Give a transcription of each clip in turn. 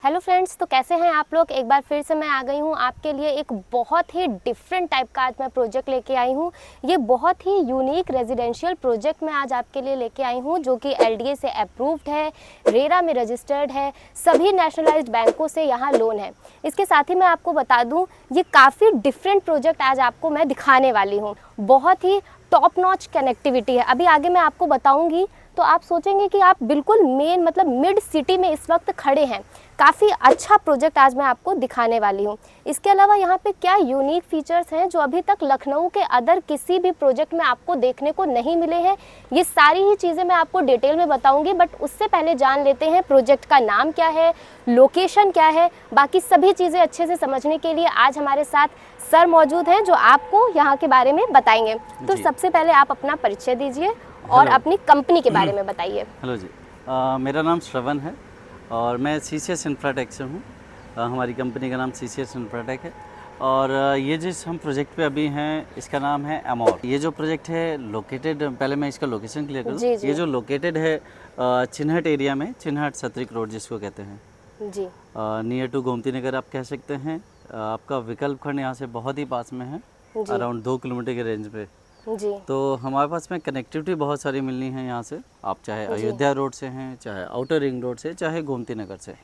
Hello friends, तो कैसे हैं आप लोग। एक बार फिर से मैं आ गई हूँ आपके लिए एक बहुत ही डिफरेंट टाइप का आज मैं प्रोजेक्ट लेके आई हूँ। ये बहुत ही यूनिक रेजिडेंशियल प्रोजेक्ट मैं आज आपके लिए लेके आई हूँ जो कि एलडीए से अप्रूव्ड है, रेरा में रजिस्टर्ड है, सभी नेशनलाइज्ड बैंकों से यहाँ लोन है। इसके साथ ही मैं आपको बता दूँ ये काफ़ी डिफरेंट प्रोजेक्ट आज आपको मैं दिखाने वाली हूँ। बहुत ही टॉप नॉच कनेक्टिविटी है। अभी आगे मैं आपको बताऊँगी तो आप सोचेंगे कि आप बिल्कुल मेन मतलब मिड सिटी में इस वक्त खड़े हैं। काफ़ी अच्छा प्रोजेक्ट आज मैं आपको दिखाने वाली हूँ। इसके अलावा यहाँ पे क्या यूनिक फीचर्स हैं जो अभी तक लखनऊ के अदर किसी भी प्रोजेक्ट में आपको देखने को नहीं मिले हैं, ये सारी ही चीज़ें मैं आपको डिटेल में बताऊंगी। बट उससे पहले जान लेते हैं प्रोजेक्ट का नाम क्या है, लोकेशन क्या है। बाकी सभी चीज़ें अच्छे से समझने के लिए आज हमारे साथ सर मौजूद हैं जो आपको यहाँ के बारे में बताएंगे। तो सबसे पहले आप अपना परिचय दीजिए और अपनी कंपनी के बारे में बताइए। हेलो जी, मेरा नाम श्रवण है और मैं सीसीएस इंफ्राटेक से हूँ। हमारी कंपनी का नाम सीसीएस इंफ्राटेक है और ये जिस हम प्रोजेक्ट पे अभी हैं इसका नाम है अमोर। ये जो प्रोजेक्ट है लोकेटेड, पहले मैं इसका लोकेशन क्लियर करूँ। ये जो लोकेटेड है चिन्हट एरिया में, चिन्हट सत्रिक रोड जिसको कहते हैं जी, नियर टू गोमती नगर आप कह सकते हैं। आपका विकल्प खंड यहाँ से बहुत ही पास में है, अराउंड 2 किलोमीटर के रेंज पे जी। तो हमारे पास में कनेक्टिविटी बहुत सारी मिलनी है यहाँ से। आप चाहे अयोध्या रोड से हैं, चाहे आउटर रिंग रोड से, चाहे गोमती नगर से,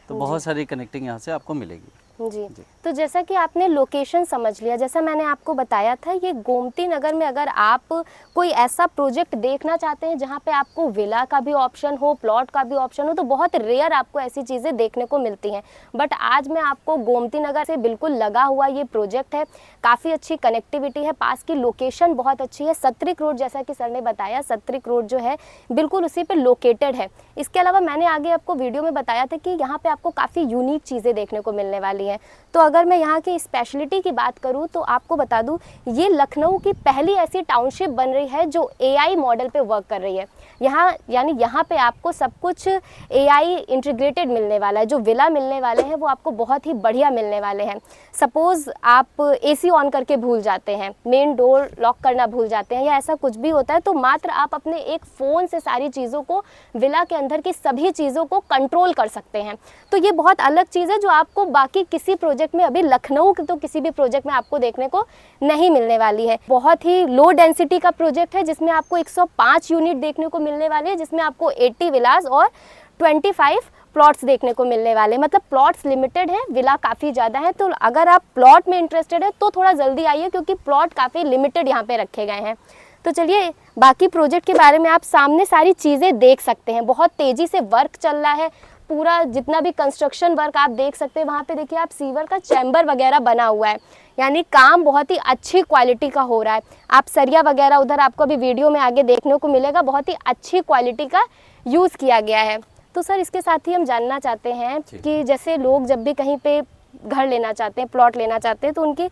तो बहुत सारी कनेक्टिंग यहाँ से आपको मिलेगी। जी। तो जैसा कि आपने लोकेशन समझ लिया, जैसा मैंने आपको बताया था, ये गोमती नगर में अगर आप कोई ऐसा प्रोजेक्ट देखना चाहते हैं जहाँ पे आपको विला का भी ऑप्शन हो, प्लॉट का भी ऑप्शन हो, तो बहुत रेयर आपको ऐसी चीज़ें देखने को मिलती हैं। बट आज मैं आपको गोमती नगर से बिल्कुल लगा हुआ ये प्रोजेक्ट है, काफ़ी अच्छी कनेक्टिविटी है, पास की लोकेशन बहुत अच्छी है। सत्रिक रोड, जैसा कि सर ने बताया, सत्रिक रोड जो है बिल्कुल उसी पर लोकेटेड है। इसके अलावा मैंने आगे आपको वीडियो में बताया था कि यहाँ पे आपको काफ़ी यूनिक चीज़ें देखने को मिलने वाली हैं। तो अगर मैं यहाँ की स्पेशलिटी की बात करूँ तो आपको बता दूँ, ये लखनऊ की पहली ऐसी टाउनशिप बन रही है जो एआई मॉडल पे वर्क कर रही है। यहाँ यानी यहाँ पे आपको सब कुछ एआई इंटीग्रेटेड मिलने वाला है। जो विला मिलने वाले हैं वो आपको बहुत ही बढ़िया मिलने वाले हैं। सपोज़ आप एसी ऑन करके भूल जाते हैं, मेन डोर लॉक करना भूल जाते हैं, या ऐसा कुछ भी होता है, तो मात्र आप अपने एक फ़ोन से सारी चीज़ों को, विला के अंदर की सभी चीज़ों को कंट्रोल कर सकते हैं। तो ये बहुत अलग चीज़ है जो आपको बाकी किसी प्रोजेक्ट में, अभी लखनऊ के तो किसी भी प्रोजेक्ट में आपको देखने को नहीं मिलने वाली है। बहुत ही लो डेंसिटी का प्रोजेक्ट है जिसमें आपको 105 यूनिट देखने को मिलने वाली है, जिसमें आपको 80 विलास और 25 प्लॉट्स देखने को मिलने वाले। मतलब प्लॉट्स लिमिटेड हैं, विला काफ़ी ज़्यादा है। तो अगर आप प्लॉट में इंटरेस्टेड है तो थोड़ा जल्दी आइए, क्योंकि प्लॉट काफ़ी लिमिटेड यहाँ पे रखे गए हैं। तो चलिए बाकी प्रोजेक्ट के बारे में आप सामने सारी चीज़ें देख सकते हैं। बहुत तेज़ी से वर्क चल रहा है, पूरा जितना भी कंस्ट्रक्शन वर्क आप देख सकते हैं। वहाँ पे देखिए आप सीवर का चैम्बर वगैरह बना हुआ है, यानी काम बहुत ही अच्छी क्वालिटी का हो रहा है। आप सरिया वगैरह उधर आपको अभी वीडियो में आगे देखने को मिलेगा, बहुत ही अच्छी क्वालिटी का यूज़ किया गया है। तो सर इसके साथ ही हम जानना चाहते हैं कि जैसे लोग जब भी कहीं पे घर लेना चाहते हैं, प्लॉट लेना चाहते हैं, तो उनकी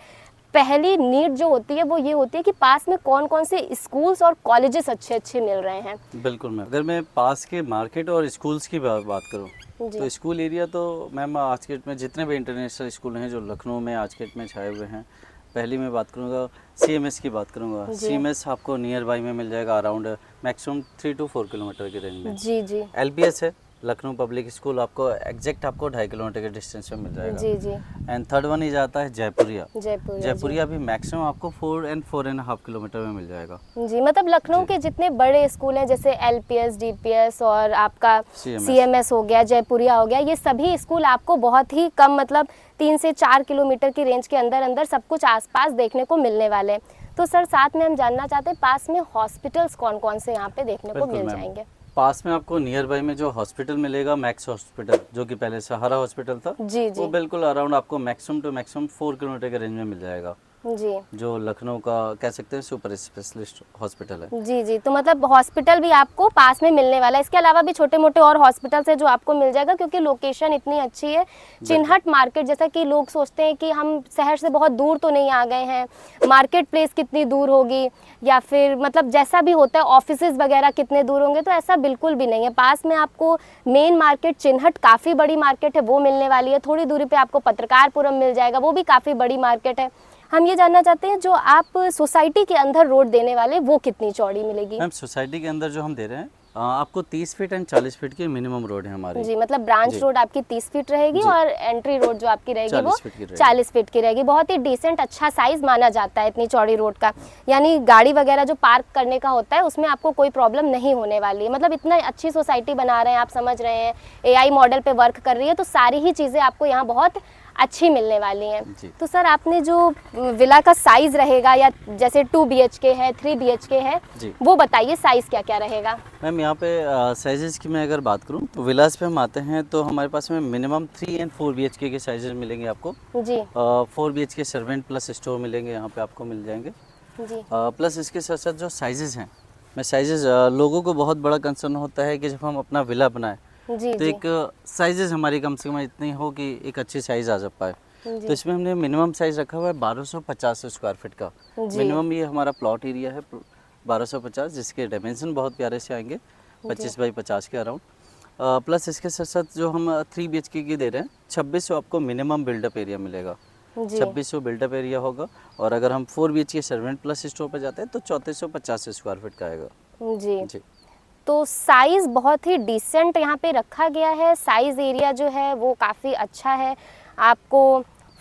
पहली नीड जो होती है वो ये होती है कि पास में कौन कौन से स्कूल्स और कॉलेजेस अच्छे अच्छे मिल रहे हैं। बिल्कुल मैम, अगर मैं पास के मार्केट और स्कूल्स की बात करूँ तो स्कूल एरिया तो मैम आज के डेट में जितने भी इंटरनेशनल स्कूल हैं जो लखनऊ में आज के डेट में छाए हुए हैं, पहली मैं बात करूँगा सीएमएस की बात करूँगा। सीएमएस आपको नियर बाई में मिल जाएगा, अराउंड मैक्सिमम 3 to 4 किलोमीटर के रेंज में। जी जी। एलपीएस है लखनऊ पब्लिक स्कूल, आपको एग्जैक्ट आपको 2.5 किलोमीटर के डिस्टेंस पे मिल जाएगा। जी जी। एंड थर्ड वन ही जाता है जयपुरिया। जयपुरिया भी मैक्सिमम आपको 4 and 4.5 किलोमीटर में मिल जाएगा। जी, मतलब लखनऊ के जितने बड़े स्कूल हैं जैसे एलपीएस, डीपीएस और आपका सीएमएस हो गया, जयपुरिया हो गया, ये सभी स्कूल आपको बहुत ही कम, मतलब 3 से 4 किलोमीटर की रेंज के अंदर अंदर सब कुछ आसपास देखने को मिलने वाले हैं। तो सर साथ में हम जानना चाहते हैं पास में हॉस्पिटल्स कौन कौन से यहाँ पे देखने को मिल जाएंगे। पास में आपको नियर बाई में जो हॉस्पिटल मिलेगा, मैक्स हॉस्पिटल, जो कि पहले सहारा हॉस्पिटल था, जी जी, वो बिल्कुल अराउंड आपको मैक्सिमम टू मैक्सिमम 4 किलोमीटर के रेंज में मिल जाएगा। जी, जो लखनऊ का कह सकते हैं सुपर स्पेशलिस्ट हॉस्पिटल है। जी जी। तो मतलब हॉस्पिटल भी आपको पास में मिलने वाला है। इसके अलावा भी छोटे मोटे और हॉस्पिटल्स है जो आपको मिल जाएगा, क्योंकि लोकेशन इतनी अच्छी है। चिन्हट मार्केट, जैसा कि लोग सोचते हैं कि हम शहर से बहुत दूर तो नहीं आ गए हैं, मार्केट प्लेस कितनी दूर होगी, या फिर मतलब जैसा भी होता है ऑफिसेज वगैरह कितने दूर होंगे, तो ऐसा बिल्कुल भी नहीं है। पास में आपको मेन मार्केट चिन्हट, काफ़ी बड़ी मार्केट है, वो मिलने वाली है। थोड़ी दूरी पे आपको पत्रकारपुरम मिल जाएगा, वो भी काफ़ी बड़ी मार्केट है। हम ये जानना चाहते हैं जो आप सोसाइटी के अंदर रोड देने वाले, वो कितनी चौड़ी मिलेगी? मैम सोसाइटी के अंदर जो हम दे रहे हैं आपको 30 फीट एंड 40 फीट की मिनिमम रोड है हमारी। जी, मतलब ब्रांच जी। रोड आपकी 30 फीट रहेगी जी। और एंट्री रोड जो आपकी रहेगी 40 वो फीट की रहेगी। 40 फीट की रहेगी। बहुत ही डिसेंट अच्छा साइज माना जाता है इतनी चौड़ी रोड का, यानी गाड़ी वगैरह जो पार्क करने का होता है उसमें आपको कोई प्रॉब्लम नहीं होने वाली है। मतलब इतना अच्छी सोसाइटी बना रहे हैं, आप समझ रहे हैं, AI मॉडल पे वर्क कर रही है, तो सारी ही चीज़ें आपको यहाँ बहुत अच्छी मिलने वाली हैं। जी। तो सर आपने जो विला का साइज रहेगा, या जैसे 2 BHK है, 3 BHK है, जी। वो बताइए साइज क्या क्या रहेगा। मैम यहाँ पे साइजेस की मैं अगर बात करूँ तो विलास पे हम आते हैं तो हमारे पास में मिनिमम 3 एंड 4 BHK के साइजेस मिलेंगे आपको। जी 4 BHK सर्वेंट प्लस स्टोर मिलेंगे यहाँ पे आपको मिल जाएंगे। जी प्लस इसके साथ साथ जो साइजेस हैं, मैं साइजेस लोगों को बहुत बड़ा कंसर्न होता है कि जब हम अपना विला बनाएं जी तो जी एक साइजेस हमारी कम से कम इतनी हो कि एक अच्छी साइज़ आ जा पाए। जी। तो इसमें हमने मिनिमम साइज़ रखा हुआ है 1250 स्क्वायर फीट का। जी। मिनिमम ये हमारा प्लॉट एरिया है 1250, जिसके डायमेंशन बहुत प्यारे से आएंगे 25 बाई 50 के अराउंड। प्लस इसके साथ साथ जो हम 3 BHK की दे रहे हैं 2600 आपको मिनिमम बिल्डअप एरिया मिलेगा। जी 2600 बिल्डअप एरिया होगा। और अगर हम 4 BHK सर्वेंट प्लस स्टोर पर जाते हैं तो 3450 स्क्वायर फीट का आएगा। जी। जी तो साइज़ बहुत ही डिसेंट यहाँ पे रखा गया है। साइज़ एरिया जो है वो काफ़ी अच्छा है। आपको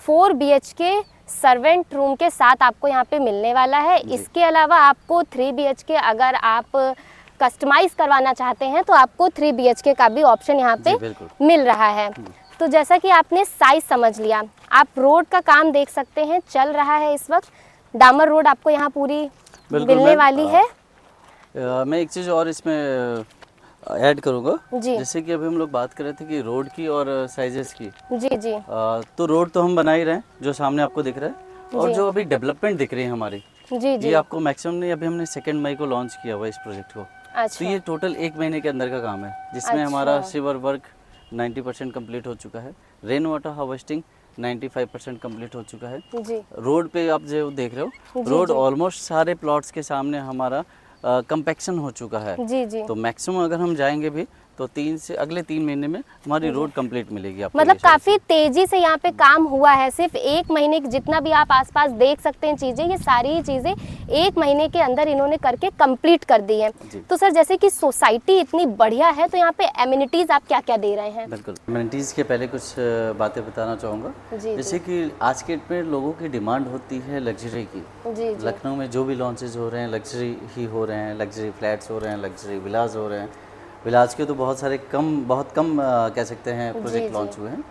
4 BHK सर्वेंट रूम के साथ आपको यहाँ पे मिलने वाला है। जी। इसके अलावा आपको 3 BHK अगर आप कस्टमाइज़ करवाना चाहते हैं तो आपको 3 BHK का भी ऑप्शन यहाँ पे जी बिल्कुल। मिल रहा है। तो जैसा कि आपने साइज़ समझ लिया, आप रोड का काम देख सकते हैं चल रहा है इस वक्त। डामर रोड आपको यहाँ पूरी बिल्कुल मिलने मैम, वाली है। मैं एक चीज़ और इसमें ऐड करूँगा। जी जैसे कि अभी हम लोग बात कर रहे थे कि रोड की और साइजेस की, जी जी तो रोड तो हम बना ही रहे हैं जो सामने आपको दिख रहा है। और जी। जो अभी डेवलपमेंट दिख रही है हमारी, जी जी। ये आपको मैक्सिमम नहीं, अभी हमने 2 मई को लॉन्च किया हुआ है इस प्रोजेक्ट को। तो अच्छा ये टोटल 1 महीने के अंदर का काम है, जिसमें अच्छा। हमारा सिवर वर्क 90% कंप्लीट हो चुका है। रेन वाटर हार्वेस्टिंग 95% कंप्लीट हो चुका है। जी रोड पे आप जो देख रहे हो, जी, रोड जी। ऑलमोस्ट सारे प्लॉट्स के सामने हमारा कंपैक्शन हो चुका है। जी जी। तो मैक्सिमम अगर हम जाएंगे भी तो अगले 3 महीने में हमारी रोड कंप्लीट मिलेगी आपको। मतलब ये सारी काफी तेजी से यहाँ पे काम हुआ है। सिर्फ 1 महीने की जितना भी आप आसपास देख सकते हैं चीजें, ये सारी ही चीजें 1 महीने के अंदर इन्होंने करके कंप्लीट कर दी है। जी। तो सर जैसे कि सोसाइटी इतनी बढ़िया है तो यहाँ पे एमिनिटीज आप क्या क्या दे रहे हैं। बिल्कुल, एमिनिटीज़ के पहले कुछ बातें बताना चाहूँगा। जी जैसे कि आज के डेट में लोगों की डिमांड होती है लग्जरी की। जी जी लखनऊ में जो भी लॉन्चेज हो रहे हैं लग्जरी ही हो रहे हैं, लग्जरी फ्लैट्स हो रहे हैं, लग्जरी विलाज हो रहे हैं। विलाज के तो बहुत कम कह सकते हैं प्रोजेक्ट जी। लॉन्च हुए हैं।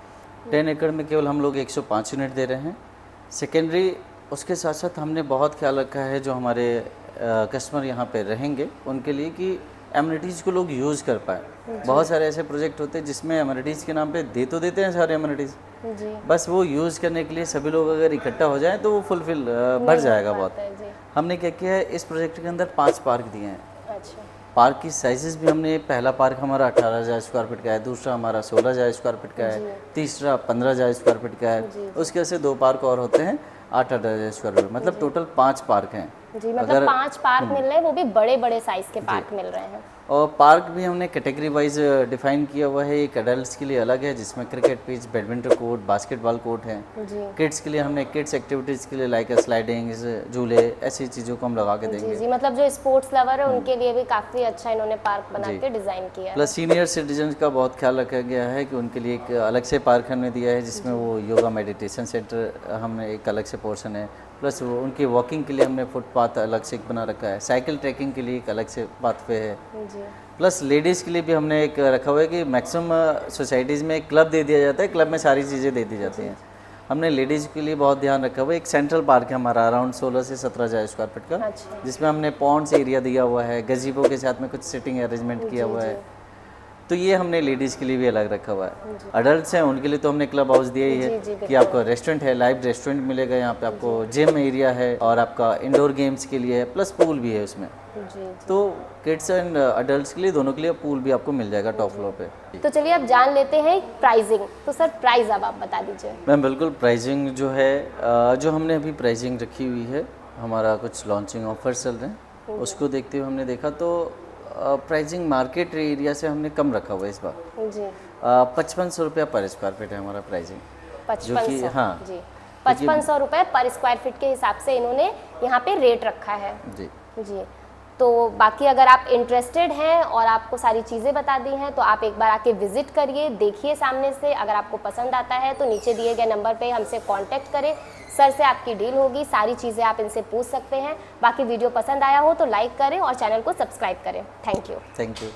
10 एकड़ में केवल हम लोग 105 यूनिट दे रहे हैं। सेकेंडरी उसके साथ साथ हमने बहुत ख्याल रखा है जो हमारे कस्टमर यहाँ पे रहेंगे उनके लिए कि एमिनिटीज़ को लोग यूज़ कर पाए। बहुत सारे ऐसे प्रोजेक्ट होते हैं जिसमें एमिनिटीज़ के नाम पे दे तो देते हैं सारे एमिनिटीज़, जी बस वो यूज़ करने के लिए सभी लोग अगर इकट्ठा हो जाएं तो वो फुलफिल भर जाएगा बहुत। जी। हमने क्या किया है, इस प्रोजेक्ट के अंदर 5 पार्क दिए हैं। अच्छा पार्क की साइजेस भी हमने, पहला पार्क हमारा 18,000 स्क्वायर फीट का है, दूसरा हमारा 16,000 स्क्वायर फीट का है, तीसरा 15,000 स्क्वायर फीट का है। उसके से 2 पार्क और होते हैं 8,000 स्क्वायर फीट, मतलब टोटल 5 पार्क हैं। जी, मतलब 5 पार्क मिल रहे हैं, वो भी बड़े बड़े साइज के पार्क मिल रहे हैं। और पार्क भी हमने कैटेगरी वाइज डिफाइन किया हुआ है। एक एडल्ट्स के लिए अलग है जिसमें cricket pitch, badminton court, basketball court है। जी किड्स के लिए हमने किड्स एक्टिविटीज़ के लिए लाइक स्लाइडिंग, झूले, ऐसी चीज़ों को हम लगा के जी देंगे। जी, मतलब जो स्पोर्ट्स लवर है उनके लिए भी काफी अच्छा इन्होंने पार्क बना जी। के डिजाइन किया है। प्लस सीनियर सिटीजन का बहुत ख्याल रखा गया है कि उनके लिए एक अलग से पार्क हमने दिया है जिसमें वो योगा मेडिटेशन सेंटर हमने एक अलग से पोर्शन है। प्लस वो उनकी वॉकिंग के लिए हमने फुटपाथ अलग से एक बना रखा है। साइकिल ट्रैकिंग के लिए एक अलग से पाथवे है। जी प्लस लेडीज़ के लिए भी हमने एक रखा हुआ है कि मैक्सिमम सोसाइटीज़ में एक क्लब दे दिया जाता है, क्लब में सारी चीज़ें दे दी जाती हैं। हमने लेडीज़ के लिए बहुत ध्यान रखा हुआ है। एक सेंट्रल पार्क है हमारा अराउंड 16 से 17,000 स्क्वायर फीट का, अच्छा जिसमें हमने पॉन्ड्स एरिया दिया हुआ है, गजीबो के साथ में कुछ सिटिंग अरेंजमेंट किया हुआ है। तो ये हमने लेडीज़ के लिए भी अलग रखा हुआ है। अडल्ट्स हैं उनके लिए तो हमने क्लब हाउस दिया ही है जी, कि आपको रेस्टोरेंट है, लाइव रेस्टोरेंट मिलेगा यहाँ पे, आपको जिम एरिया है और आपका इंडोर गेम्स के लिए है, प्लस पूल भी है उसमें। जी। तो किड्स एंड अडल्ट्स के लिए दोनों के लिए पूल भी आपको मिल जाएगा टॉप फ्लोर पे। तो चलिए अब जान लेते हैं प्राइसिंग। तो सर प्राइस अब आप बता दीजिए। मैम बिल्कुल, प्राइसिंग जो है जो हमने अभी प्राइसिंग रखी हुई है, हमारा कुछ लॉन्चिंग ऑफर चल रहे हैं, उसको देखते हुए हमने देखा तो प्राइसिंग मार्केट एरिया से हमने कम रखा हुआ है इस बार। जी 5500 रुपया पर स्क्वायर फीट है हमारा प्राइसिंग। 5500। हाँ। जी 5500 रुपए पर स्क्वायर फीट के हिसाब से इन्होंने यहाँ पे रेट रखा है। जी जी तो बाकी अगर आप इंटरेस्टेड हैं और आपको सारी चीज़ें बता दी हैं तो आप एक बार आके विज़िट करिए, देखिए सामने से। अगर आपको पसंद आता है तो नीचे दिए गए नंबर पे हमसे कांटेक्ट करें, सर से आपकी डील होगी, सारी चीज़ें आप इनसे पूछ सकते हैं। बाकी वीडियो पसंद आया हो तो लाइक करें और चैनल को सब्सक्राइब करें। Thank you. Thank you.